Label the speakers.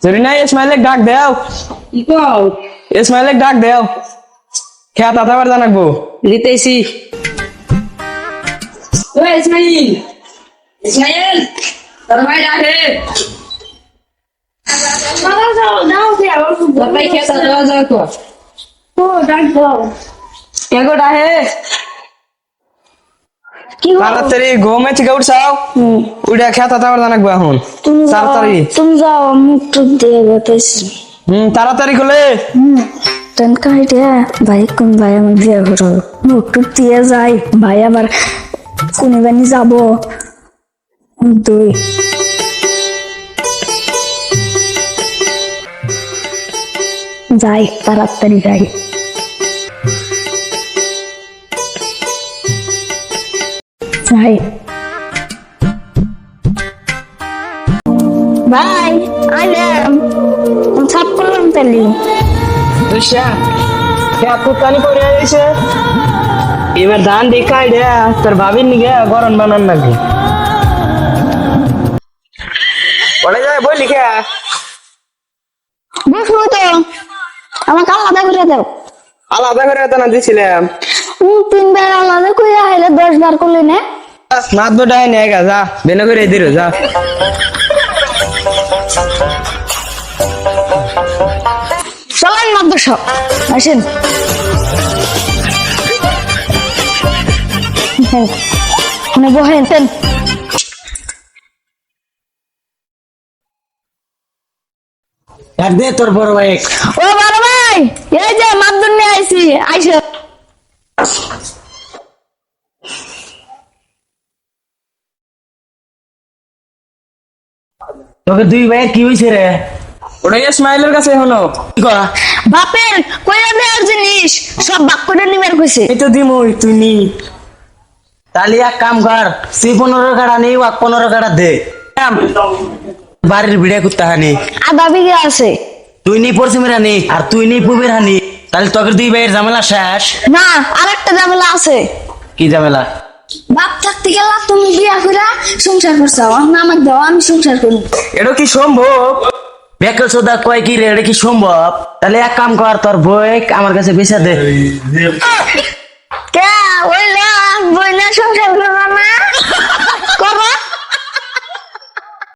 Speaker 1: জরিনা ইসমাইলে ডাক দেও।
Speaker 2: কি কও?
Speaker 1: ইসমাইলে ডাক দেও। খেত আতাবার জানাকবো।
Speaker 2: দিতেছি। ওই ইসমাইল, ইসমাইল, তোর ভাই ডাকে। তোর ভাই খেতে যাওয়া যায় তো। কে গো ডাকে?
Speaker 1: তাড়াতাড়ি ঘুমে থেকে উঠছাও। উঠে খেত আতাবার জানাকবো এখন। তাড়াতাড়ি।
Speaker 3: তুমি যাও মুখ টুক দিয়ে গেতেছি।
Speaker 1: তাড়াতাড়ি খুলে।
Speaker 3: তেন কাইটে ভাই কোন ভাই আমি বিয়ে করো মুখ টুক দিয়ে যাই ভাই আবার কোনে বানি যাব দুই যাই তাড়াতাড়ি যাই যাই ভাই আইলাম ছাপ করলাম তালি
Speaker 1: দুশা খেত পানি পড়ে গেছে। এবার ধান দেখাই রে তোর ভাবির নিগে গরম বানান নাকি পড়ে যায় বই লিখে
Speaker 3: বুঝলো তো আমাকে আলাদা করে দাও
Speaker 1: আলাদা করে এত না দিছিলাম
Speaker 3: 3 বার আলাদা করে আইলে 10 বার করলে না
Speaker 1: নাত বটাই নে গা যা বেন করে দিরো যা
Speaker 3: চলেন মাদ্র সব আসেন মানে বহেন তেন
Speaker 1: এক দে তোর বড় ভাই
Speaker 3: ও বড় ভাই এই যে মাদ্র নিয়ে আইছি আইসো
Speaker 1: তোকে দুই ভাইয়ের কি হইছে রে ওটা ইসমাইলের কাছে হলো কি করা
Speaker 3: বাপের কইরা দেওয়ার জিনিস সব বাক করে নিবার কইছে
Speaker 1: এই তো দিমুই তুই নি তাহলে এক কাম কর সি 15 কাটা নেই 15 কাটা দে বাড়ির ভিড়ে কুত্তা হানি
Speaker 3: আধা বিঘা আছে
Speaker 1: তুই নি পশ্চিমের হানি আর তুই নি পূবের হানি তাহলে তোকে দুই ভাইয়ের ঝামেলা শেষ
Speaker 3: না আরেকটা ঝামেলা আছে
Speaker 1: কি ঝামেলা
Speaker 3: বাপ থাকতে গেলা তুমি বিয়া কইরা সংসার করছো আমাকে দাও আমি সংসার করি
Speaker 1: এটা কি সম্ভব বেকার সোদা কয় কি রে এটা কি সম্ভব তাহলে এক কাম কর তোর বই আমার কাছে বেচা দে
Speaker 3: কে ওই না বইনা সংসার করবা না